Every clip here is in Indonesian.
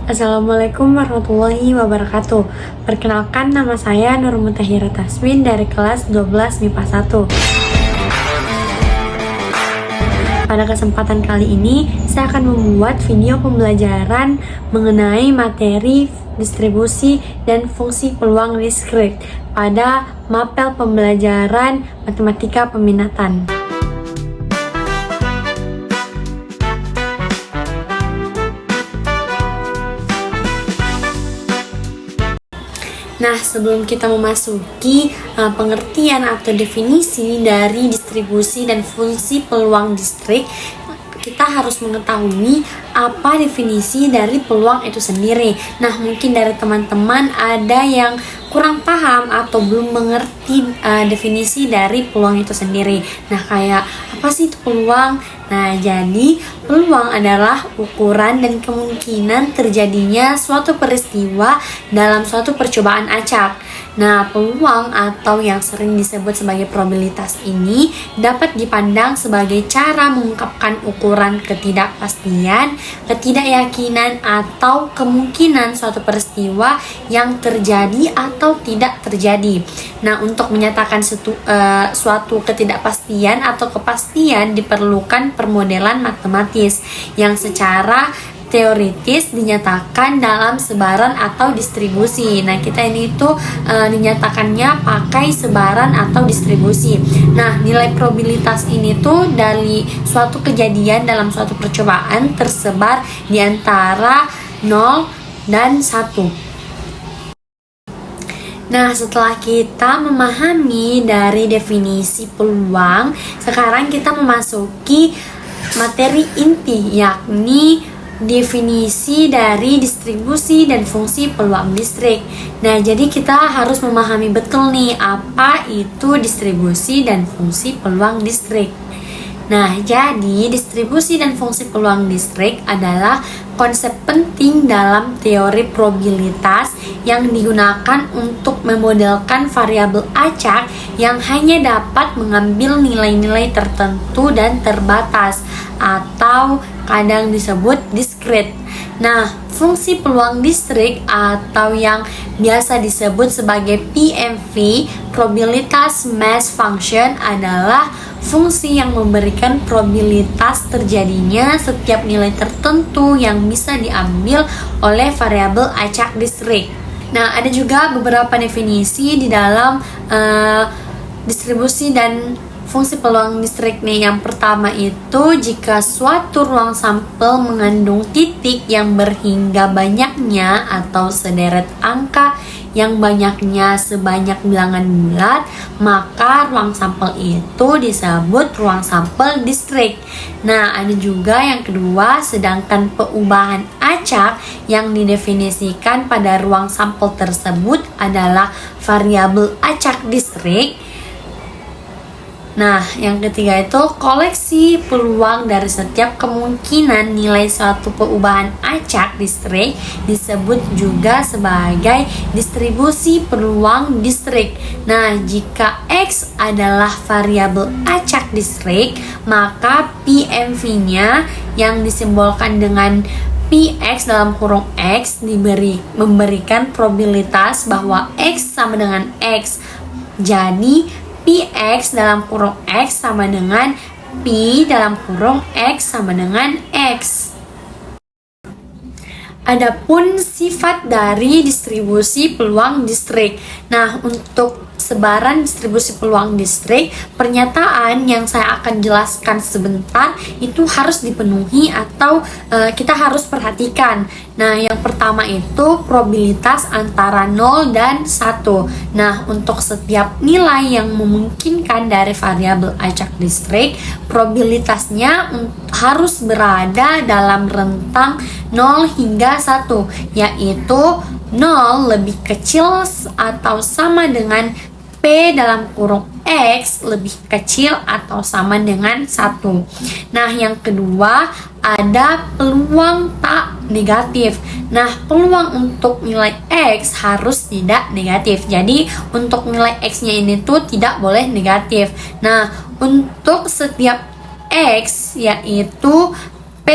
Assalamualaikum warahmatullahi wabarakatuh. Perkenalkan, nama saya Nur Mutahira Tasmin dari kelas 12 MIPA 1. Pada kesempatan kali ini, saya akan membuat video pembelajaran mengenai materi distribusi dan fungsi peluang diskrit pada mapel pembelajaran matematika peminatan. Nah, sebelum kita memasuki pengertian atau definisi dari distribusi dan fungsi peluang distrik, kita harus mengetahui apa definisi dari peluang itu sendiri. Nah, mungkin dari teman-teman ada yang kurang paham atau belum mengerti definisi dari peluang itu sendiri. Nah, kayak apa sih itu peluang? Nah, jadi peluang adalah ukuran dan kemungkinan terjadinya suatu peristiwa dalam suatu percobaan acak. Nah, peluang atau yang sering disebut sebagai probabilitas ini dapat dipandang sebagai cara mengungkapkan ukuran ketidakpastian, ketidakyakinan, atau kemungkinan suatu peristiwa yang terjadi atau tidak terjadi. Nah, untuk menyatakan suatu ketidakpastian atau kepastian diperlukan permodelan matematis yang secara teoritis dinyatakan dalam sebaran atau distribusi. Nah, kita ini tuh dinyatakannya pakai sebaran atau distribusi. Nah, nilai probabilitas ini tuh dari suatu kejadian dalam suatu percobaan tersebar di antara 0 dan 1. Nah, setelah kita memahami dari definisi peluang, sekarang kita memasuki materi inti, yakni definisi dari distribusi dan fungsi peluang distrik. Nah, jadi kita harus memahami betul nih apa itu distribusi dan fungsi peluang distrik. Nah, jadi distribusi dan fungsi peluang distrik adalah konsep penting dalam teori probabilitas yang digunakan untuk memodelkan variabel acak yang hanya dapat mengambil nilai-nilai tertentu dan terbatas atau kadang disebut diskrit. Nah, fungsi peluang distrik atau yang biasa disebut sebagai PMV, probabilitas mass function, adalah fungsi yang memberikan probabilitas terjadinya setiap nilai tertentu yang bisa diambil oleh variabel acak distrik. Nah, ada juga beberapa definisi di dalam distribusi dan fungsi peluang distrik nih. Yang pertama itu, jika suatu ruang sampel mengandung titik yang berhingga banyaknya atau sederet angka yang banyaknya sebanyak bilangan bulat, maka ruang sampel itu disebut ruang sampel distrik. Nah, ada juga yang kedua, sedangkan perubahan acak yang didefinisikan pada ruang sampel tersebut adalah variabel acak distrik. Nah, yang ketiga itu, koleksi peluang dari setiap kemungkinan nilai suatu perubahan acak distrik disebut juga sebagai distribusi peluang distrik. Nah, jika X adalah variabel acak distrik, maka PMV-nya yang disimbolkan dengan Px dalam kurung X memberikan probabilitas bahwa X sama dengan X. Jadi Px dalam kurung X sama dengan P dalam kurung X sama dengan X. Adapun sifat dari distribusi peluang distrik. Nah, untuk sebaran distribusi peluang distrik, pernyataan yang saya akan jelaskan sebentar itu harus dipenuhi atau kita harus perhatikan. Nah, yang pertama itu probabilitas antara 0 dan 1. Nah, untuk setiap nilai yang memungkinkan dari variabel acak distrik, probabilitasnya harus berada dalam rentang 0 hingga 1, yaitu 0 lebih kecil atau sama dengan P dalam kurung X lebih kecil atau sama dengan 1. Nah, yang kedua ada peluang tak negatif. Nah, peluang untuk nilai X harus tidak negatif. Jadi, untuk nilai X-nya ini tuh tidak boleh negatif. Nah, untuk setiap X yaitu P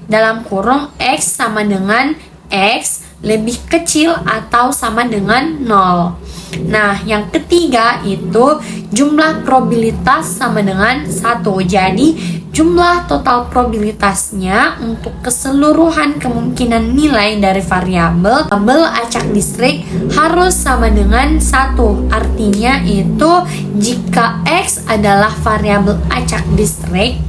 dalam kurung X sama dengan X lebih kecil atau sama dengan 0. Nah, yang ketiga itu jumlah probabilitas sama dengan 1. Jadi, jumlah total probabilitasnya untuk keseluruhan kemungkinan nilai dari variabel acak distrik harus sama dengan 1. Artinya itu jika X adalah variabel acak distrik.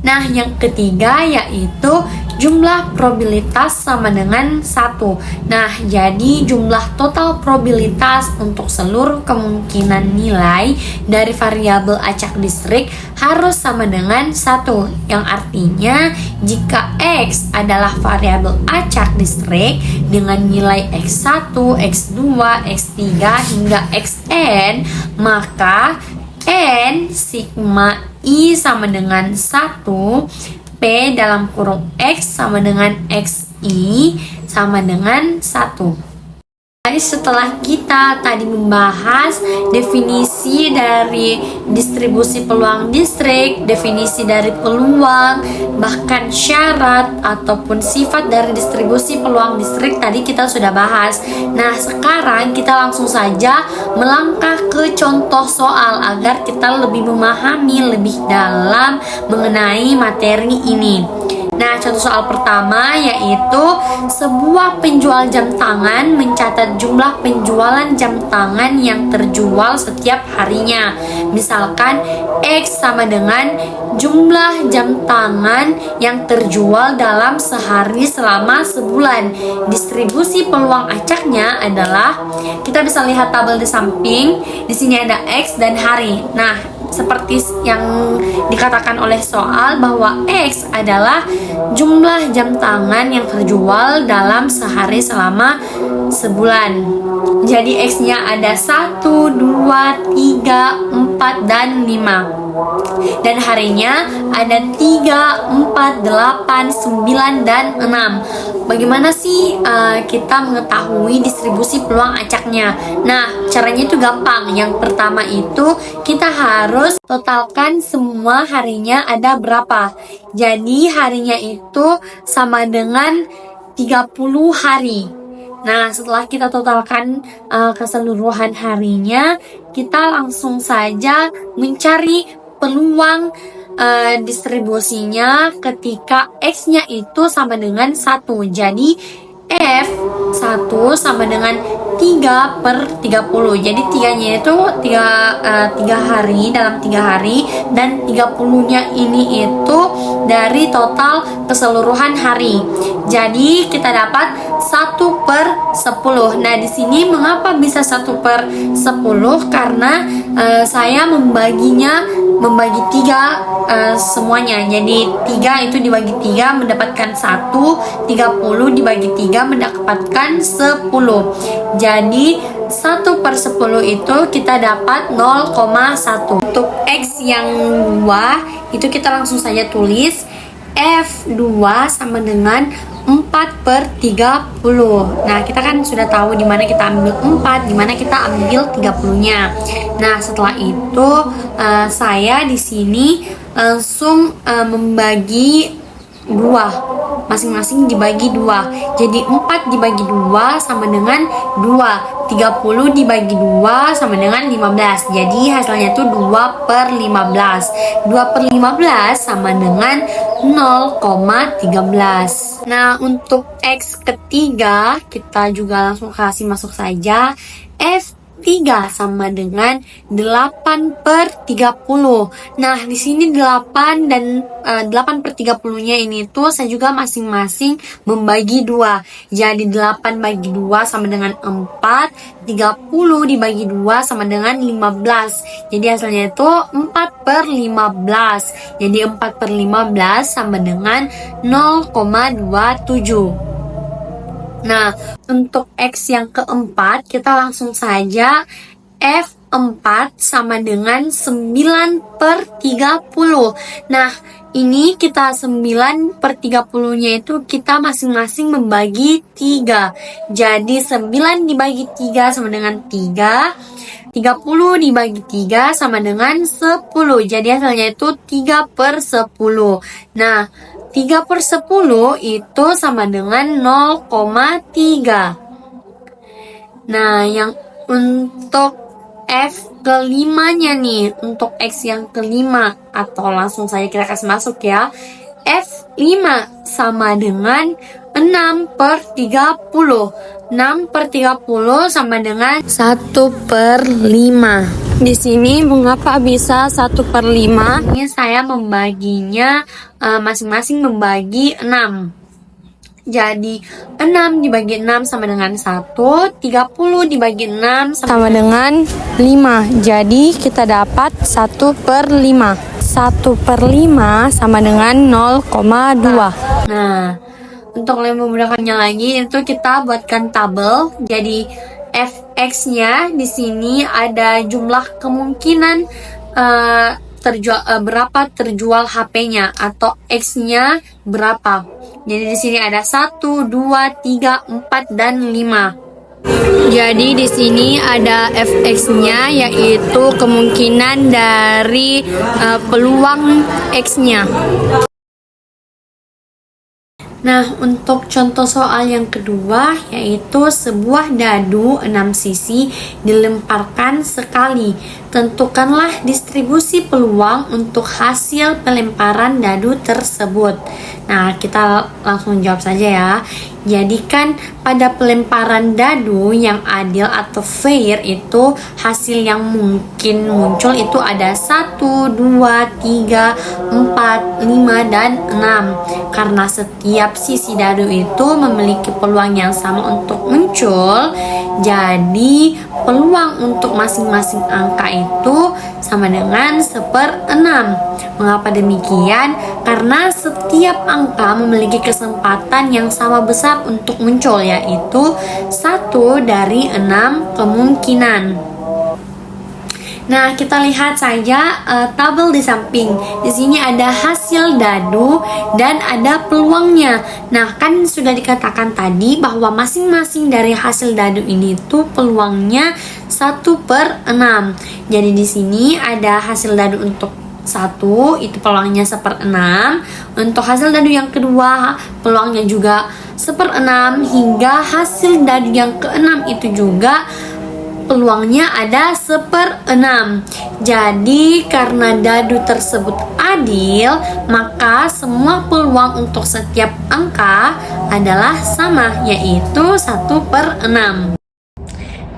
Nah, yang ketiga yaitu jumlah probabilitas sama dengan 1. Nah, jadi jumlah total probabilitas untuk seluruh kemungkinan nilai dari variabel acak distrik harus sama dengan 1. Yang artinya jika X adalah variabel acak distrik dengan nilai X1, X2, X3 hingga Xn, maka N sigma I sama dengan 1, P dalam kurung X sama dengan XI sama dengan 1. Jadi setelah kita tadi membahas definisi dari distribusi peluang distrik, definisi dari peluang, bahkan syarat ataupun sifat dari distribusi peluang distrik tadi kita sudah bahas. Nah, sekarang kita langsung saja melangkah ke contoh soal agar kita lebih memahami lebih dalam mengenai materi ini. Nah, contoh soal pertama yaitu sebuah penjual jam tangan mencatat jumlah penjualan jam tangan yang terjual setiap harinya. Misalkan X sama dengan jumlah jam tangan yang terjual dalam sehari selama sebulan. Distribusi peluang acaknya adalah, kita bisa lihat tabel di samping. Di sini ada X dan hari. Nah, seperti yang dikatakan oleh soal bahwa X adalah jumlah jam tangan yang terjual dalam sehari selama sebulan. Jadi X-nya ada 1, 2, 3, 4, dan 5. Dan harinya ada 3, 4, 8, 9, dan 6. Bagaimana sih kita mengetahui distribusi peluang acaknya? Nah, caranya itu gampang. Yang pertama itu kita harus totalkan semua harinya ada berapa. Jadi harinya itu sama dengan 30 hari. Nah, setelah kita totalkan keseluruhan harinya, kita langsung saja mencari peluang distribusinya ketika X-nya itu sama dengan 1. Jadi F1 sama dengan 3 per 30. Jadi 3-nya itu 3 hari, dalam 3 hari, dan 30-nya ini itu dari total keseluruhan hari. Jadi kita dapat 1 per 10. Nah, di sini mengapa bisa 1 per 10? Karena saya membagi 3 semuanya. Jadi 3 itu dibagi 3 mendapatkan 1, 30 dibagi 3 mendapatkan 10. Jadi 1 per 10 itu kita dapat 0,1. Untuk X yang 2 itu kita langsung saja tulis F2 sama dengan 4 per 30. Nah, kita kan sudah tahu di mana kita ambil 4, di mana kita ambil 30-nya. Nah, setelah itu saya di sini langsung membagi 2, masing-masing dibagi 2. Jadi 4 dibagi 2 sama dengan 2. 30 dibagi 2 sama dengan 15. Jadi hasilnya itu 2 per 15. 2 per 15 sama dengan 0,13. Nah, untuk X ketiga kita juga langsung kasih masuk saja. F3 sama dengan 8 per 30. Nah, di sini 8 dan 8 per 30-nya ini tuh saya juga masing-masing membagi 2. Jadi 8 bagi 2 sama dengan 4, 30 dibagi 2 sama dengan 15. Jadi hasilnya itu 4 per 15. Jadi 4 per 15 sama dengan 0,27. Nah, untuk X yang keempat, kita langsung saja F4 sama dengan 9 per 30. Nah, ini kita 9 per 30-nya itu kita masing-masing membagi 3. Jadi 9 dibagi 3 sama dengan 3. 30 dibagi 3 sama dengan 10. Jadi hasilnya itu 3/10. Nah, 3/10 itu sama dengan 0,3. Nah, yang untuk F kelimanya nih, untuk X yang kelima, atau langsung saja kita kasih masuk ya. F5 sama dengan 6/30. 6/30 sama dengan 1/5. Di sini mengapa bisa 1/5? Ini saya membaginya masing-masing membagi 6. Jadi 6 dibagi 6 sama dengan 1, 30 dibagi 6 sama dengan 5. Jadi kita dapat 1/5. 1/5 sama dengan 0,2. Nah, untuk lebih memudahkannya lagi itu kita buatkan tabel. Jadi fx-nya di sini ada jumlah kemungkinan berapa terjual HP-nya, atau X-nya berapa. Jadi di sini ada 1, 2, 3, 4 dan 5. Jadi di sini ada fx-nya, yaitu kemungkinan dari peluang X-nya. Nah, untuk contoh soal yang kedua, yaitu sebuah dadu 6 sisi dilemparkan sekali. Tentukanlah distribusi peluang untuk hasil pelemparan dadu tersebut. Nah, kita langsung jawab saja ya. Jadikan pada pelemparan dadu yang adil atau fair itu hasil yang mungkin muncul itu ada 1, 2, 3, 4, 5, dan 6. Karena setiap sisi dadu itu memiliki peluang yang sama untuk muncul, jadi peluang untuk masing-masing angka itu sama dengan 1/6. Mengapa demikian? Karena setiap angka memiliki kesempatan yang sama besar untuk muncul, yaitu 1 dari 6 kemungkinan. Nah, kita lihat saja tabel di samping. Di sini ada hasil dadu dan ada peluangnya. Nah, kan sudah dikatakan tadi bahwa masing-masing dari hasil dadu ini tuh peluangnya 1/6. Jadi di sini ada hasil dadu untuk 1, itu peluangnya 1/6. Untuk hasil dadu yang kedua, peluangnya juga 1/6, hingga hasil dadu yang ke-6 itu juga peluangnya ada 1/6. Jadi karena dadu tersebut adil, maka semua peluang untuk setiap angka adalah sama, yaitu 1/6.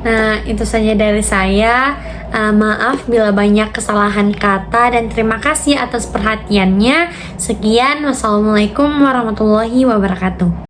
Nah, itu saja dari saya. Maaf bila banyak kesalahan kata, dan terima kasih atas perhatiannya. Sekian, wassalamualaikum warahmatullahi wabarakatuh.